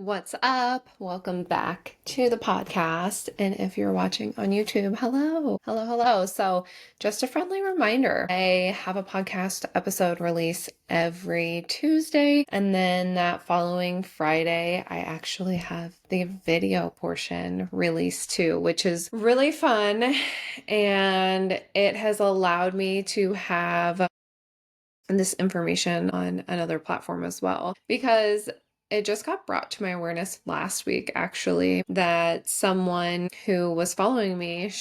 What's up? Welcome back to the podcast. And if you're watching on YouTube, hello, hello, hello. So, just a friendly reminder, I have a podcast episode release every Tuesday. And then that following Friday, I actually have the video portion released too, which is really fun. And it has allowed me to have this information on another platform as well, because it just got brought to my awareness last week, actually, that someone who was following me,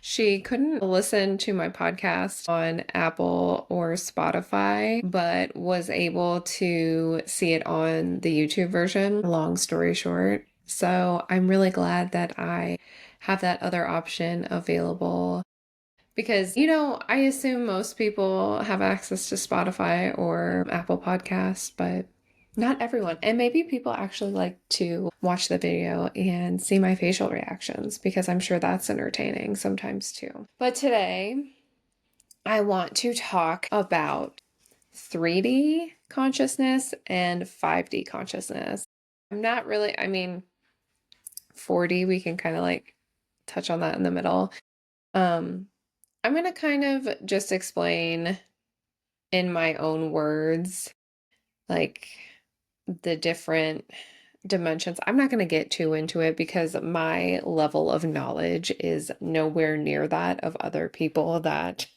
she couldn't listen to my podcast on Apple or Spotify, but was able to see it on the YouTube version, long story short. So I'm really glad that I have that other option available. Because, I assume most people have access to Spotify or Apple Podcasts, but not everyone. And maybe people actually like to watch the video and see my facial reactions, because I'm sure that's entertaining sometimes too. But today, I want to talk about 3D consciousness and 5D consciousness. I'm not really, 4D, we can kind of like touch on that in the middle. I'm going to kind of just explain in my own words, like the different dimensions. I'm not going to get too into it because my level of knowledge is nowhere near that of other people that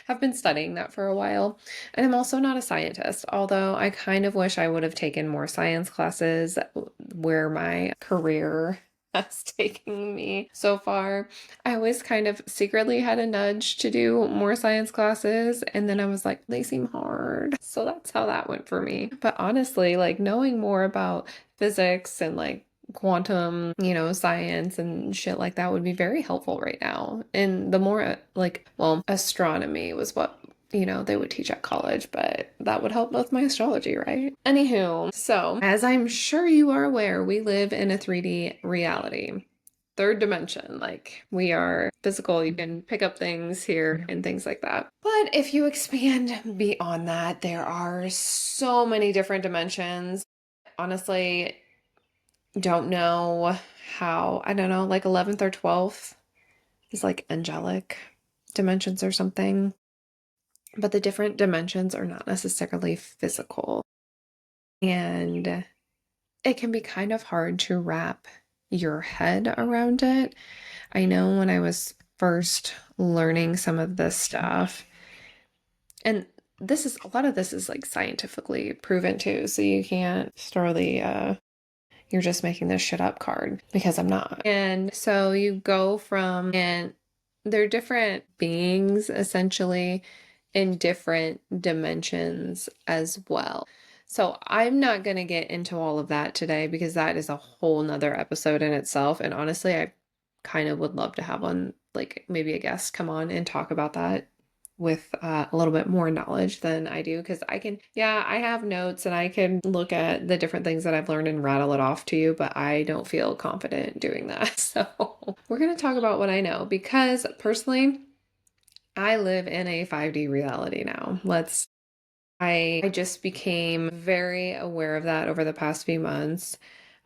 have been studying that for a while. And I'm also not a scientist, although I kind of wish I would have taken more science classes where my career has taken me so far. I always kind of secretly had a nudge to do more science classes, and then I was like, they seem hard. So that's how that went for me. But honestly, like knowing more about physics and like quantum, science and shit like that would be very helpful right now. And the more astronomy was what they would teach at college, but that would help with my astrology, right? Anywho, so as I'm sure you are aware, we live in a 3D reality. Third dimension, like we are physical, you can pick up things here and things like that. But if you expand beyond that, there are so many different dimensions. Honestly, don't know how, I don't know, like 11th or 12th is like angelic dimensions or something. But the different dimensions are not necessarily physical. And it can be kind of hard to wrap your head around it. I know when I was first learning some of this stuff, and a lot of this is like scientifically proven too, so you can't throw the you're just making this shit up card, because I'm not. And so you go from, and they're different beings essentially in different dimensions as well. So I'm not going to get into all of that today because that is a whole nother episode in itself. And honestly, I kind of would love to have one, like maybe a guest come on and talk about that with a little bit more knowledge than I do, because I have notes and I can look at the different things that I've learned and rattle it off to you, but I don't feel confident doing that. So we're going to talk about what I know, because personally, I live in a 5D reality now. I just became very aware of that over the past few months.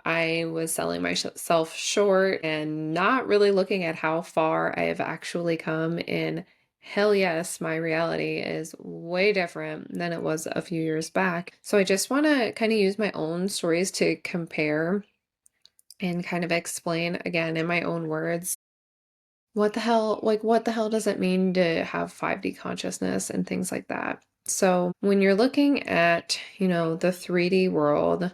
I was selling myself short and not really looking at how far I have actually come in. Hell yes, my reality is way different than it was a few years back. So I just want to kind of use my own stories to compare and kind of explain again in my own words what the hell does it mean to have 5D consciousness and things like that. So when you're looking at, the 3D world,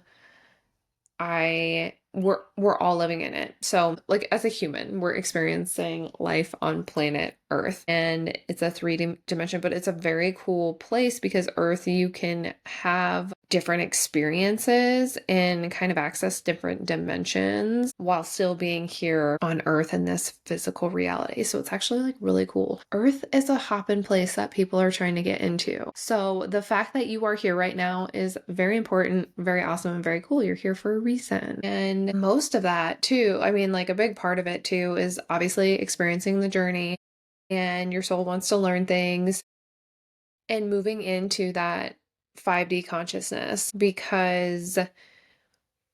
we're all living in it. So like as a human, we're experiencing life on planet Earth, and it's a 3D dimension, but it's a very cool place because Earth, you can have different experiences and kind of access different dimensions while still being here on Earth in this physical reality. So it's actually like really cool. Earth is a hop-in place that people are trying to get into. So the fact that you are here right now is very important, very awesome, and very cool. You're here for a reason. And most of that too, like a big part of it too, is obviously experiencing the journey, and your soul wants to learn things and moving into that 5D consciousness, because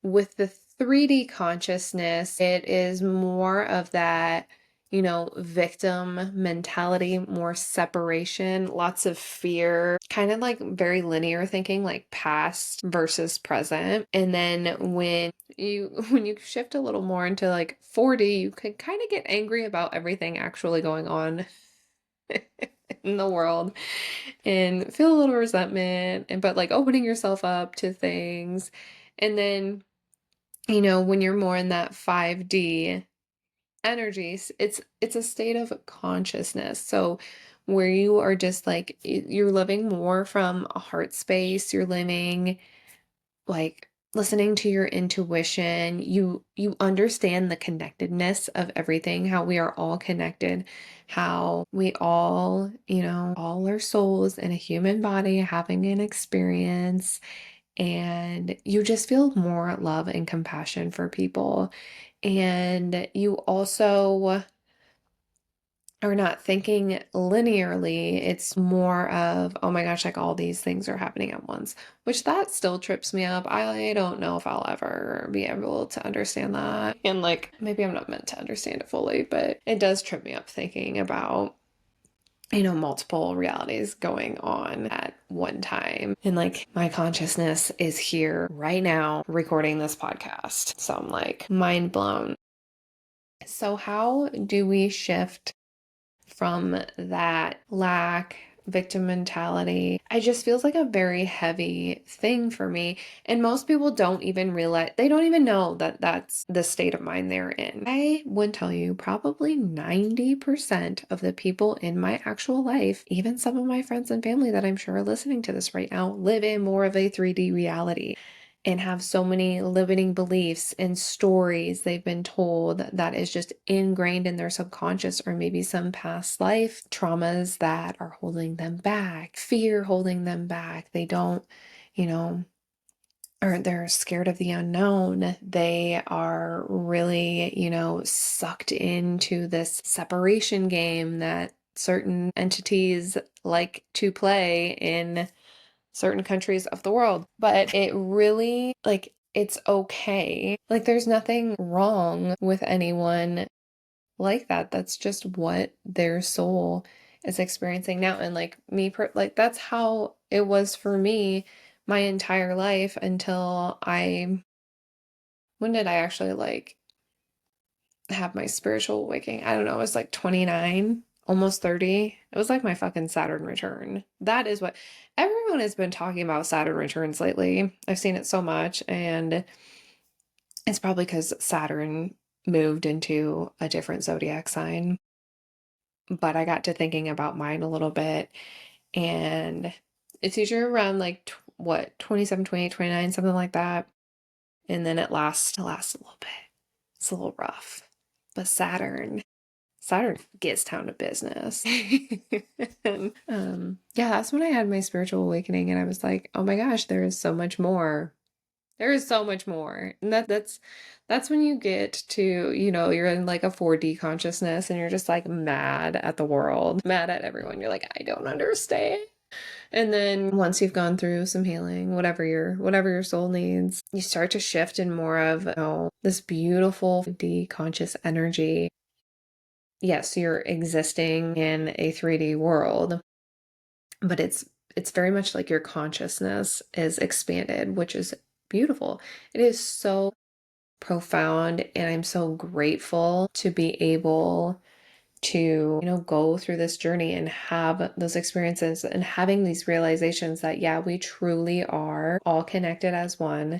with the 3D consciousness, it is more of that, victim mentality, more separation, lots of fear, kind of like very linear thinking, like past versus present. And then when you shift a little more into like 4D, you can kind of get angry about everything actually going on in the world and feel a little resentment, but like opening yourself up to things. And then, when you're more in that 5D energies, it's a state of consciousness. So where you are just like you're living more from a heart space, you're living like listening to your intuition, you understand the connectedness of everything, how we are all connected, how we all, all our souls in a human body having an experience, and you just feel more love and compassion for people. And you also are not thinking linearly. It's more of, oh my gosh, like all these things are happening at once, which that still trips me up. I don't know if I'll ever be able to understand that. And like, maybe I'm not meant to understand it fully, but it does trip me up thinking about multiple realities going on at one time. And like my consciousness is here right now recording this podcast. So I'm like mind blown. So, how do we shift from that lack, victim mentality? It just feels like a very heavy thing for me. And most people don't even realize, they don't even know that that's the state of mind they're in. I would tell you probably 90% of the people in my actual life, even some of my friends and family that I'm sure are listening to this right now, live in more of a 3D reality and have so many limiting beliefs and stories they've been told that is just ingrained in their subconscious, or maybe some past life traumas that are holding them back, fear holding them back. They don't, or they're scared of the unknown. They are really, sucked into this separation game that certain entities like to play in certain countries of the world. But it really, like, it's okay. Like, there's nothing wrong with anyone like that. That's just what their soul is experiencing now. And like like, that's how it was for me my entire life until when did I actually like have my spiritual awakening? I don't know. It was like 29, almost 30. It was like my fucking Saturn return. That is what everyone has been talking about, Saturn returns lately. I've seen it so much, and it's probably because Saturn moved into a different zodiac sign. But I got to thinking about mine a little bit, and it's usually around like what, 27, 28, 29, something like that. And then it lasts a little bit. It's a little rough. But Saturn gets down to business. And yeah, that's when I had my spiritual awakening, and I was like, oh my gosh, there is so much more. There is so much more. And that's when you get to, you're in like a 4D consciousness, and you're just like mad at the world, mad at everyone. You're like, I don't understand. And then once you've gone through some healing, whatever your soul needs, you start to shift in more of, this beautiful D conscious energy. Yes, you're existing in a 3D world, but it's very much like your consciousness is expanded, which is beautiful. It is so profound, and I'm so grateful to be able to, go through this journey and have those experiences and having these realizations that, yeah, we truly are all connected as one.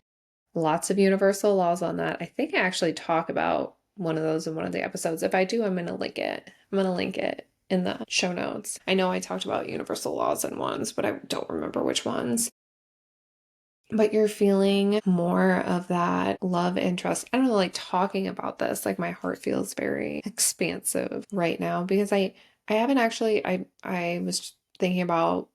Lots of universal laws on that. I think I actually talk about one of those in one of the episodes. If I do, I'm going to link it. I'm going to link it in the show notes. I know I talked about universal laws in ones, but I don't remember which ones. But you're feeling more of that love and trust. I don't know, like talking about this, like my heart feels very expansive right now, because I haven't actually, I was thinking about,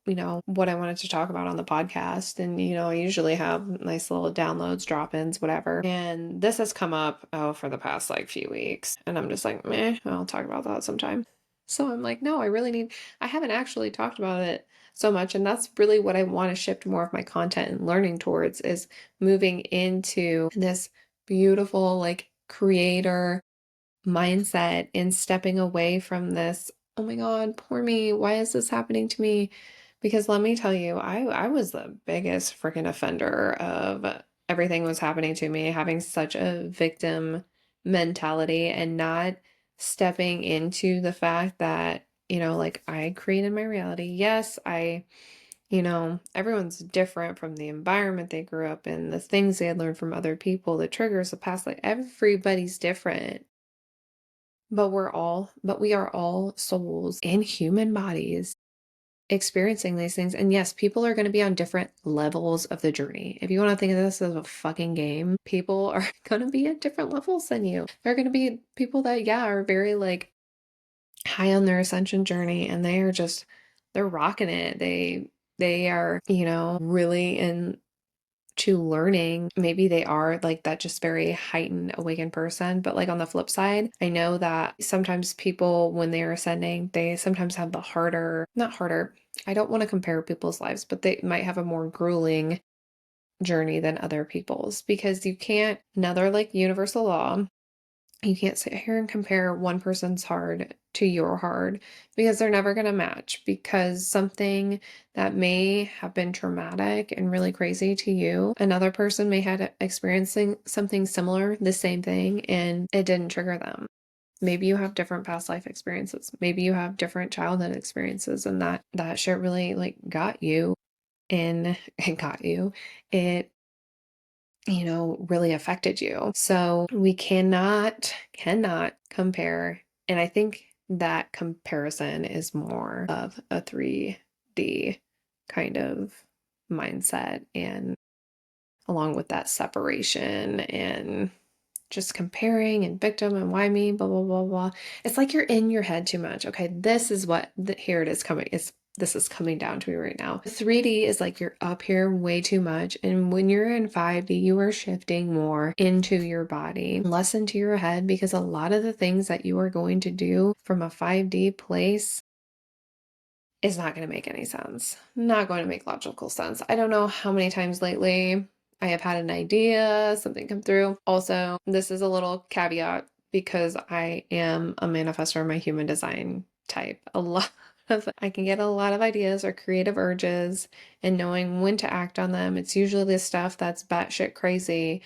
what I wanted to talk about on the podcast. And, I usually have nice little downloads, drop-ins, whatever. And this has come up, for the past like few weeks. And I'm just like, meh, I'll talk about that sometime. So I'm like, no, I haven't actually talked about it so much. And that's really what I want to shift more of my content and learning towards is moving into this beautiful, like, creator mindset and stepping away from this, oh my God, poor me. Why is this happening to me? Because let me tell you, I was the biggest freaking offender of everything was happening to me, having such a victim mentality and not stepping into the fact that, like, I created my reality. Yes, everyone's different from the environment they grew up in, the things they had learned from other people, the triggers, the past, like everybody's different. But we are all souls in human bodies experiencing these things. And yes, people are going to be on different levels of the journey. If you want to think of this as a fucking game, people are going to be at different levels than you. There are going to be people that, yeah, are very like high on their ascension journey and they're rocking it. They are, really in to learning. Maybe they are like that just very heightened awakened person. But like on the flip side, I know that sometimes people, when they're ascending, they sometimes have the harder, not harder, I don't want to compare people's lives, but they might have a more grueling journey than other people's because you can't, another like universal law, you can't sit here and compare one person's hard to your hard because they're never going to match because something that may have been traumatic and really crazy to you, another person may have experiencing something similar, the same thing, and it didn't trigger them. Maybe you have different past life experiences. Maybe you have different childhood experiences and that shit really like got you and it got you. It really affected you. So we cannot compare. And I think that comparison is more of a 3D kind of mindset. And along with that separation and just comparing and victim and why me, blah, blah, blah, blah. It's like you're in your head too much. Okay, this is here it is coming. This is coming down to me right now. 3D is like you're up here way too much. And when you're in 5D, you are shifting more into your body, less into your head, because a lot of the things that you are going to do from a 5D place is not going to make any sense. Not going to make logical sense. I don't know how many times lately I have had an idea, something come through. Also, this is a little caveat because I am a manifestor in my human design type. I can get a lot of ideas or creative urges and knowing when to act on them. It's usually the stuff that's batshit crazy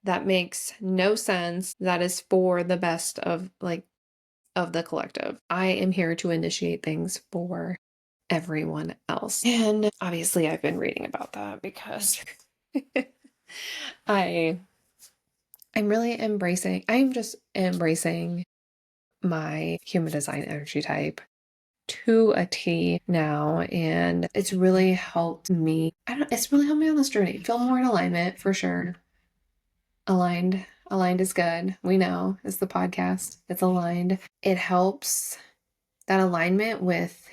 that makes no sense, that is for the best of the collective. I am here to initiate things for everyone else. And obviously I've been reading about that because I I'm just embracing my human design energy type to a T now. And it's really helped me. It's really helped me on this journey. Feel more in alignment for sure. Aligned is good. We know it's the podcast. It's aligned. It helps that alignment with,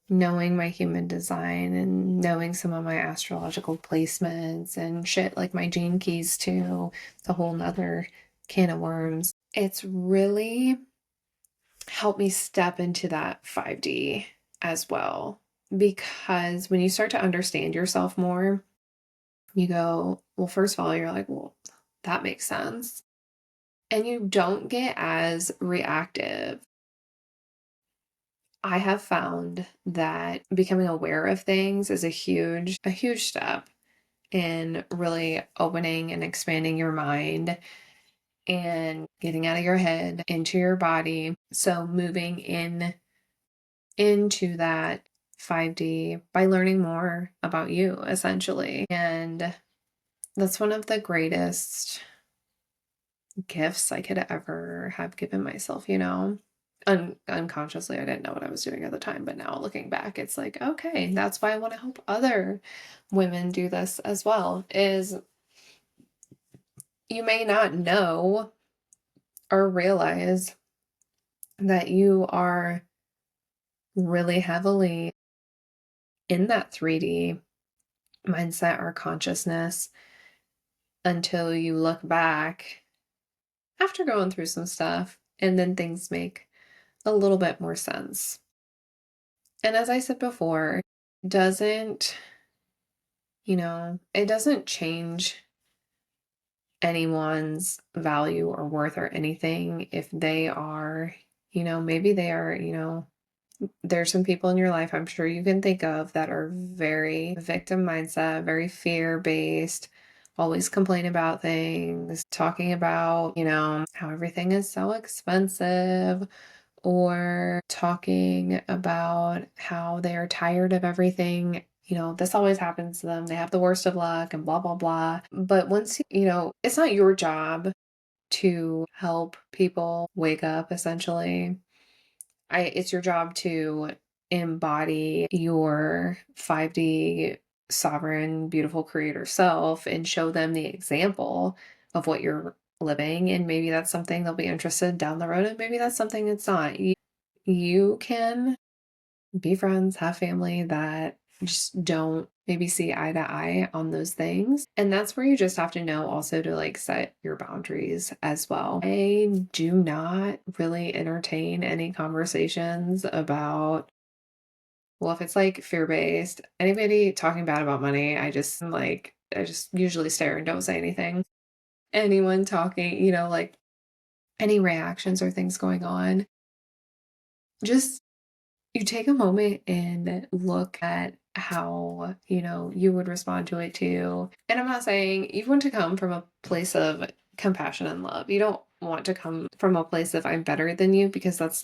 knowing my human design and knowing some of my astrological placements and shit like my gene keys too. It's a whole nother can of worms. It's really helped me step into that 5D as well. Because when you start to understand yourself more, you go, well, first of all, you're like, well, that makes sense. And you don't get as reactive. I have found that becoming aware of things is a huge step in really opening and expanding your mind and getting out of your head into your body. So moving into that 5D by learning more about you essentially. And that's one of the greatest gifts I could ever have given myself, unconsciously. I didn't know what I was doing at the time, but now looking back, it's like, okay, that's why I want to help other women do this as well, is you may not know or realize that you are really heavily in that 3D mindset or consciousness until you look back after going through some stuff and then things make a little bit more sense. And as I said before, doesn't, it doesn't change anyone's value or worth or anything if they are, maybe they are, there's some people in your life I'm sure you can think of that are very victim mindset, very fear based, always complain about things, talking about, how everything is so expensive, or talking about how they are tired of everything. This always happens to them. They have the worst of luck and blah, blah, blah. But once, it's not your job to help people wake up, essentially. It's your job to embody your 5D sovereign, beautiful creator self and show them the example of what you're living. And maybe that's something they'll be interested in down the road. And maybe that's something it's not. You can be friends, have family that just don't maybe see eye to eye on those things. And that's where you just have to know also to like set your boundaries as well. I do not really entertain any conversations about, well, if it's like fear based, anybody talking bad about money, I just usually stare and don't say anything. Anyone talking, like any reactions or things going on, just you take a moment and look at how, you would respond to it too. And I'm not saying you want to come from a place of compassion and love. You don't want to come from a place of I'm better than you, because that's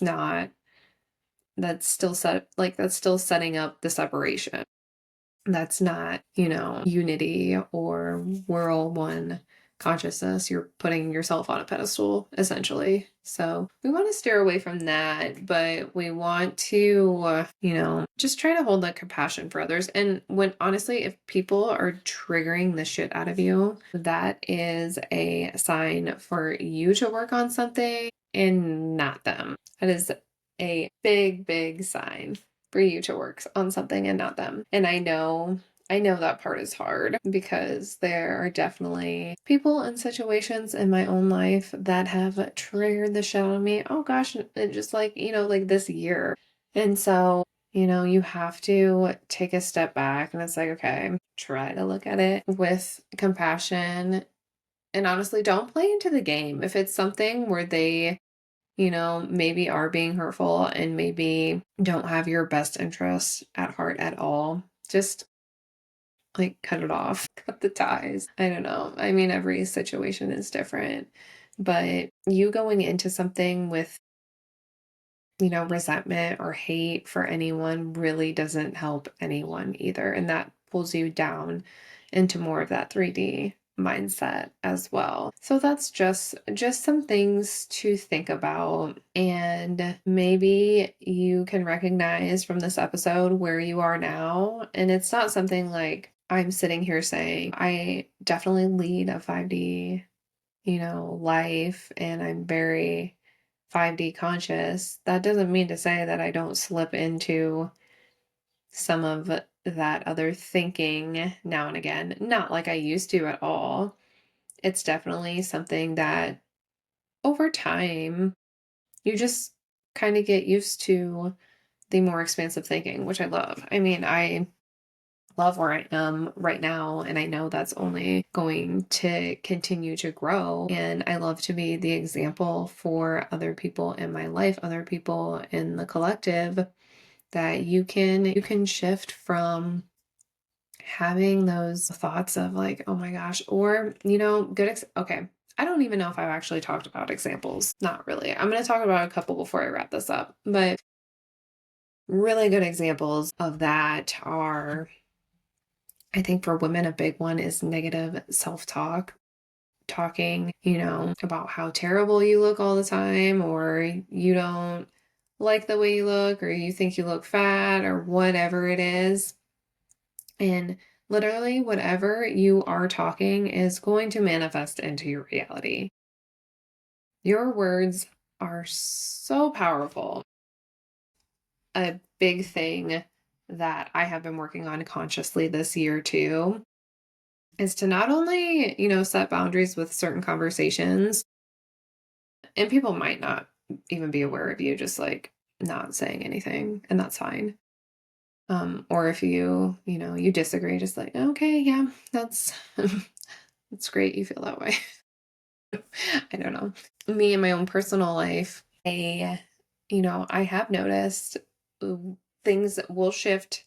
still setting up the separation. That's not, unity or we're all one consciousness. You're putting yourself on a pedestal, essentially. So we want to steer away from that, but we want to, just try to hold that compassion for others. And when honestly, if people are triggering the shit out of you, that is a sign for you to work on something and not them. That is a big, big sign for you to work on something and not them. And I know that part is hard because there are definitely people and situations in my own life that have triggered the shit out of me. Oh gosh, it just like, like this year. And so, you have to take a step back and it's like, okay, try to look at it with compassion. And honestly, don't play into the game. If it's something where they maybe are being hurtful and maybe don't have your best interests at heart at all, just like cut it off, cut the ties. I don't know. I mean, every situation is different, but you going into something with, resentment or hate for anyone really doesn't help anyone either. And that pulls you down into more of that 3D mindset as well. So that's just some things to think about, and maybe you can recognize from this episode where you are now. And it's not something like I'm sitting here saying I definitely lead a 5D, life, and I'm very 5D conscious. That doesn't mean to say that I don't slip into some of that other thinking now and again. Not like I used to at all. It's definitely something that over time you just kind of get used to the more expansive thinking, which I love. I mean, I love where I am right now, and I know that's only going to continue to grow. And I love to be the example for other people in my life, other people in the collective, that you can shift from having those thoughts of like, oh my gosh, or okay, I don't even know if I've actually talked about examples. Not really. I'm going to talk about a couple before I wrap this up, but really good examples of that are, I think for women, a big one is negative self-talk. Talking, about how terrible you look all the time, or you don't like the way you look, or you think you look fat, or whatever it is. And literally, whatever you are talking is going to manifest into your reality. Your words are so powerful. A big thing that I have been working on consciously this year too is to not only, set boundaries with certain conversations, and people might not even be aware of you, just like not saying anything, and that's fine. Or if you disagree, just like, okay, yeah, that's that's great you feel that way. I don't know. Me in my own personal life, I have noticed uh, things will shift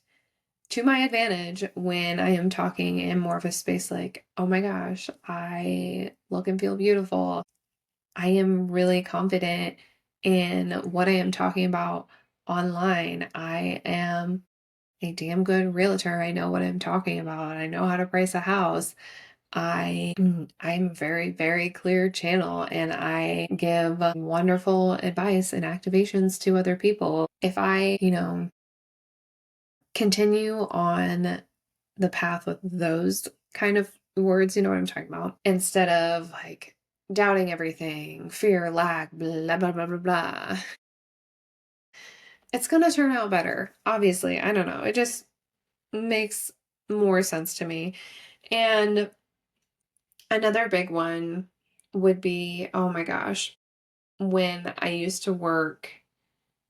to my advantage when I am talking in more of a space like, oh my gosh, I look and feel beautiful. I am really confident in what I am talking about online. I am a damn good realtor. I know what I'm talking about. I know how to price a house. I'm very, very clear channel and I give wonderful advice and activations to other people. If I, continue on the path with those kind of words, you know what I'm talking about, instead of like doubting everything, fear, lack, blah, blah, blah, blah, blah, it's going to turn out better. Obviously, I don't know. It just makes more sense to me. And another big one would be, oh my gosh, when I used to work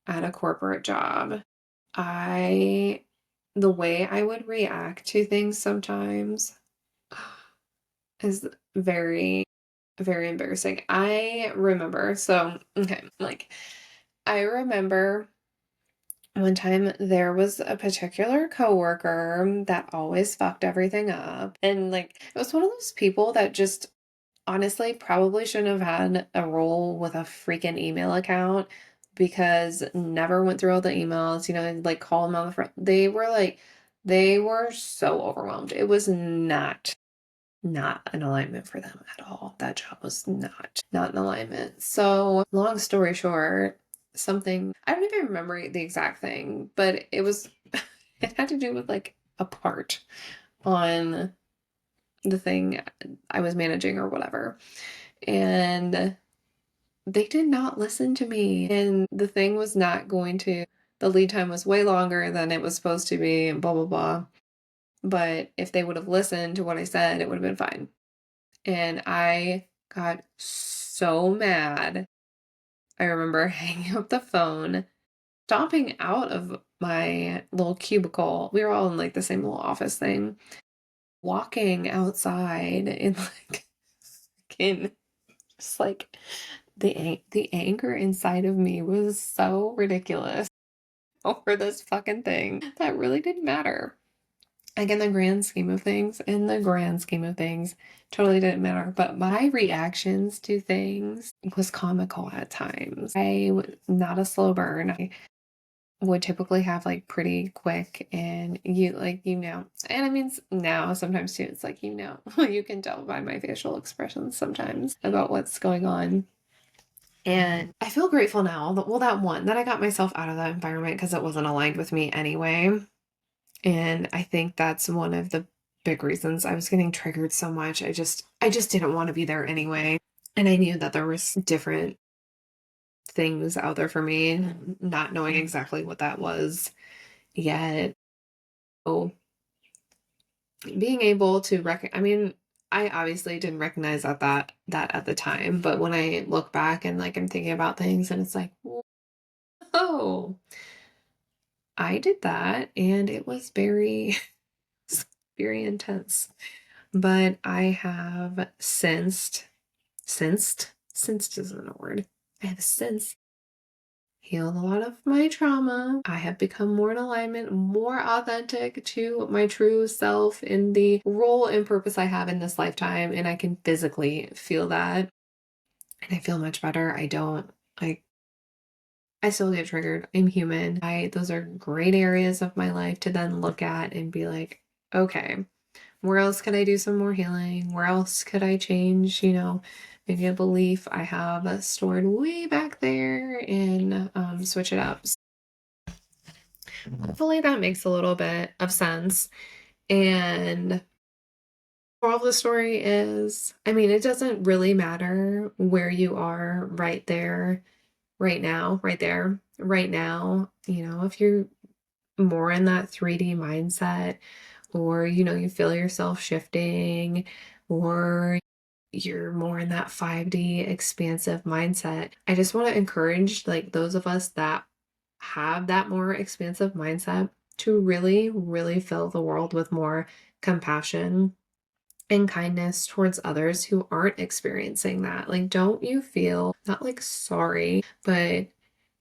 at a corporate job, I, the way I would react to things sometimes is very, very embarrassing. I remember, so, okay, like, I remember one time there was a particular coworker that always fucked everything up. And like, it was one of those people that just honestly probably shouldn't have had a role with a freaking email account because never went through all the emails, like call them on the front. They were so overwhelmed. It was not an alignment for them at all. That job was not an alignment. So long story short, something I don't even remember the exact thing, but it had to do with like a part on the thing I was managing or whatever. And they did not listen to me. And the thing was not going to, the lead time was way longer than it was supposed to be, and blah, blah, blah. But if they would have listened to what I said, it would have been fine. And I got so mad. I remember hanging up the phone, stomping out of my little cubicle. We were all in like the same little office thing, walking outside in like in just like the anger inside of me was so ridiculous over this fucking thing that really didn't matter. Like in the grand scheme of things, totally didn't matter. But my reactions to things was comical at times. I was not a slow burn. I would typically have like pretty quick and and I mean now sometimes too, it's like, you can tell by my facial expressions sometimes about what's going on. And I feel grateful now that I got myself out of that environment because it wasn't aligned with me anyway. And I think that's one of the big reasons I was getting triggered so much. I just didn't want to be there anyway. And I knew that there was different things out there for me, not knowing exactly what that was yet. So being able to I mean, I obviously didn't recognize that at the time, but when I look back and like I'm thinking about things and it's like, oh, I did that and it was very, very intense. But I have sensed isn't a word. I have since healed a lot of my trauma. I have become more in alignment, more authentic to my true self in the role and purpose I have in this lifetime. And I can physically feel that. And I feel much better. I still get triggered. I'm human. Those are great areas of my life to then look at and be like, okay, where else could I do some more healing? Where else could I change, maybe a belief I have stored way back there and switch it up. So hopefully that makes a little bit of sense. And moral of the story is, I mean, it doesn't really matter where you are right there, right now, right there, right now. If you're more in that 3D mindset, or you feel yourself shifting, or you're more in that 5D expansive mindset, I just want to encourage like those of us that have that more expansive mindset to really, really fill the world with more compassion and kindness towards others who aren't experiencing that. Like, don't you feel not like sorry, but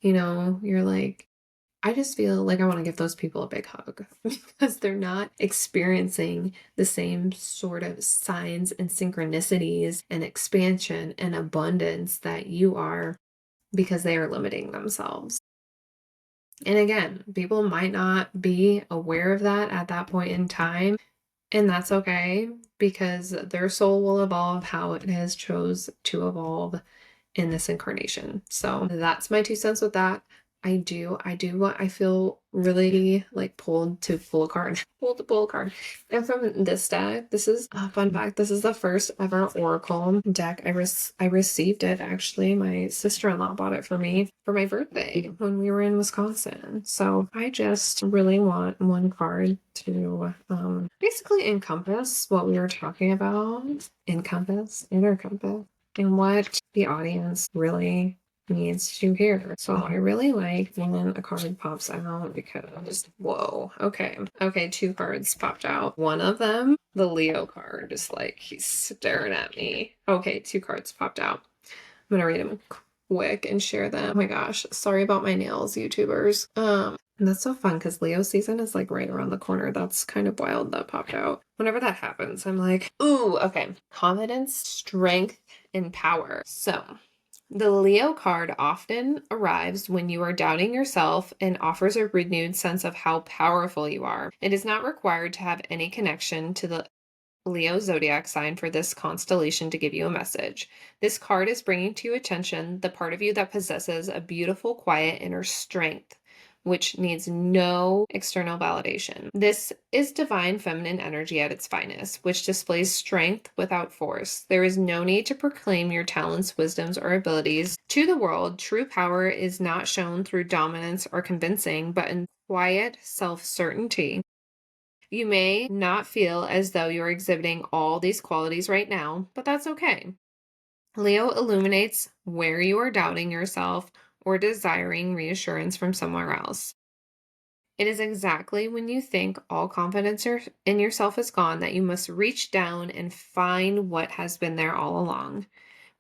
you're like, I just feel like I want to give those people a big hug because they're not experiencing the same sort of signs and synchronicities and expansion and abundance that you are because they are limiting themselves. And again, people might not be aware of that at that point in time, and that's okay because their soul will evolve how it has chose to evolve in this incarnation. So that's my 2 cents with that. I feel really like pulled to pull a card. Pulled to pull a card. And from this deck, this is a fun fact. This is the first ever Oracle deck. I received it actually. My sister-in-law bought it for me for my birthday when we were in Wisconsin. So I just really want one card to basically encompass what we were talking about. Encompass, inner compass, and what the audience really needs to hear. So I really like when a card pops out because, whoa, okay. Okay, 2 cards popped out. One of them, the Leo card, is like, he's staring at me. Okay, 2 cards popped out. I'm gonna read them quick and share them. Oh my gosh, sorry about my nails, YouTubers. And that's so fun because Leo season is like right around the corner. That's kind of wild that popped out. Whenever that happens, I'm like, ooh, okay. Confidence, strength, and power. So the Leo card often arrives when you are doubting yourself and offers a renewed sense of how powerful you are. It is not required to have any connection to the Leo zodiac sign for this constellation to give you a message. This card is bringing to your attention the part of you that possesses a beautiful, quiet inner strength, which needs no external validation. This is divine feminine energy at its finest, which displays strength without force. There is no need to proclaim your talents, wisdoms, or abilities to the world. True power is not shown through dominance or convincing, but in quiet self-certainty. You may not feel as though you're exhibiting all these qualities right now, but that's okay. Leo illuminates where you are doubting yourself or desiring reassurance from somewhere else. It is exactly when you think all confidence in yourself is gone that you must reach down and find what has been there all along.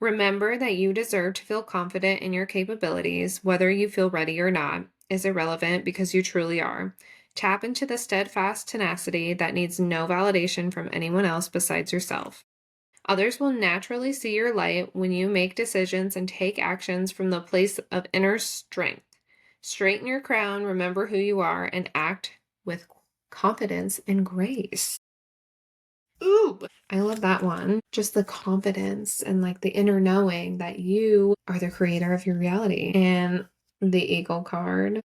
Remember that you deserve to feel confident in your capabilities. Whether you feel ready or not is irrelevant because you truly are. Tap into the steadfast tenacity that needs no validation from anyone else besides yourself. Others will naturally see your light when you make decisions and take actions from the place of inner strength. Straighten your crown, remember who you are, and act with confidence and grace. Ooh, I love that one. Just the confidence and like the inner knowing that you are the creator of your reality. And the Eagle card,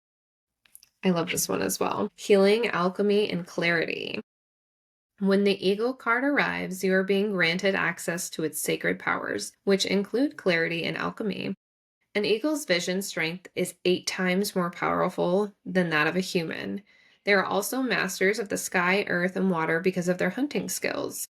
I love this one as well. Healing, alchemy, and clarity. When the Eagle card arrives, you are being granted access to its sacred powers, which include clarity and alchemy. An eagle's vision strength is 8 times more powerful than that of a human. They are also masters of the sky, earth, and water because of their hunting skills.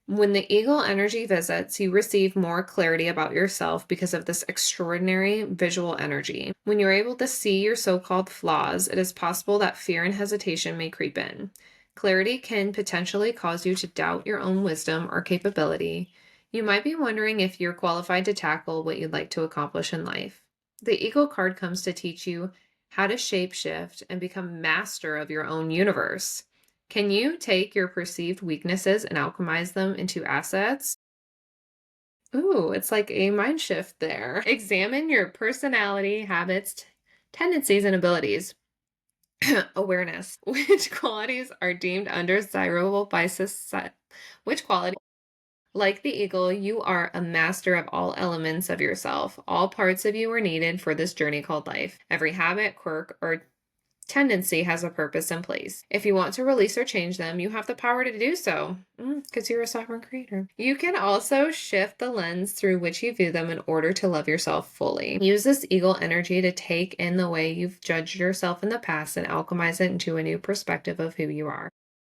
When the eagle energy visits, you receive more clarity about yourself because of this extraordinary visual energy. When you're able to see your so-called flaws, it is possible that fear and hesitation may creep in. Clarity can potentially cause you to doubt your own wisdom or capability. You might be wondering if you're qualified to tackle what you'd like to accomplish in life. The Eagle card comes to teach you how to shapeshift and become master of your own universe. Can you take your perceived weaknesses and alchemize them into assets? Ooh, it's like a mind shift there. Examine your personality, habits, tendencies, and abilities. Awareness. Which qualities are deemed undesirable by society? Which quality? Like the eagle, you are a master of all elements of yourself. All parts of you are needed for this journey called life. Every habit, quirk, or tendency has a purpose and place. If you want to release or change them, you have the power to do so, because you're a sovereign creator. You can also shift the lens through which you view them in order to love yourself fully. Use this eagle energy to take in the way you've judged yourself in the past and alchemize it into a new perspective of who you are.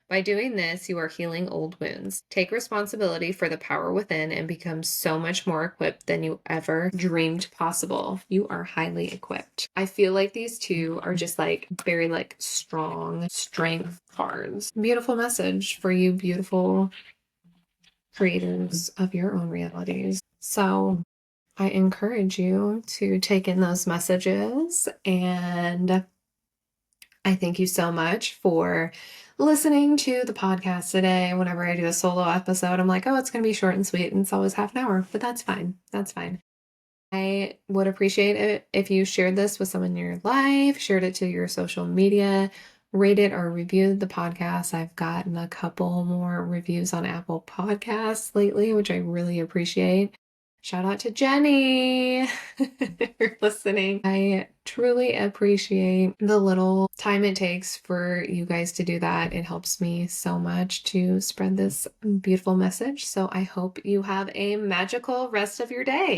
By doing this, you are healing old wounds. Take responsibility for the power within and become so much more equipped than you ever dreamed possible. You are highly equipped. I feel like these two are just like very like strong strength cards. Beautiful message for you beautiful creators of your own realities. So I encourage you to take in those messages, and I thank you so much for listening to the podcast today. Whenever I do a solo episode, I'm like, oh, it's going to be short and sweet, and it's always half an hour, but that's fine. That's fine. I would appreciate it if you shared this with someone in your life, shared it to your social media, rated or reviewed the podcast. I've gotten a couple more reviews on Apple Podcasts lately, which I really appreciate. Shout out to Jenny for listening. I truly appreciate the little time it takes for you guys to do that. It helps me so much to spread this beautiful message. So I hope you have a magical rest of your day.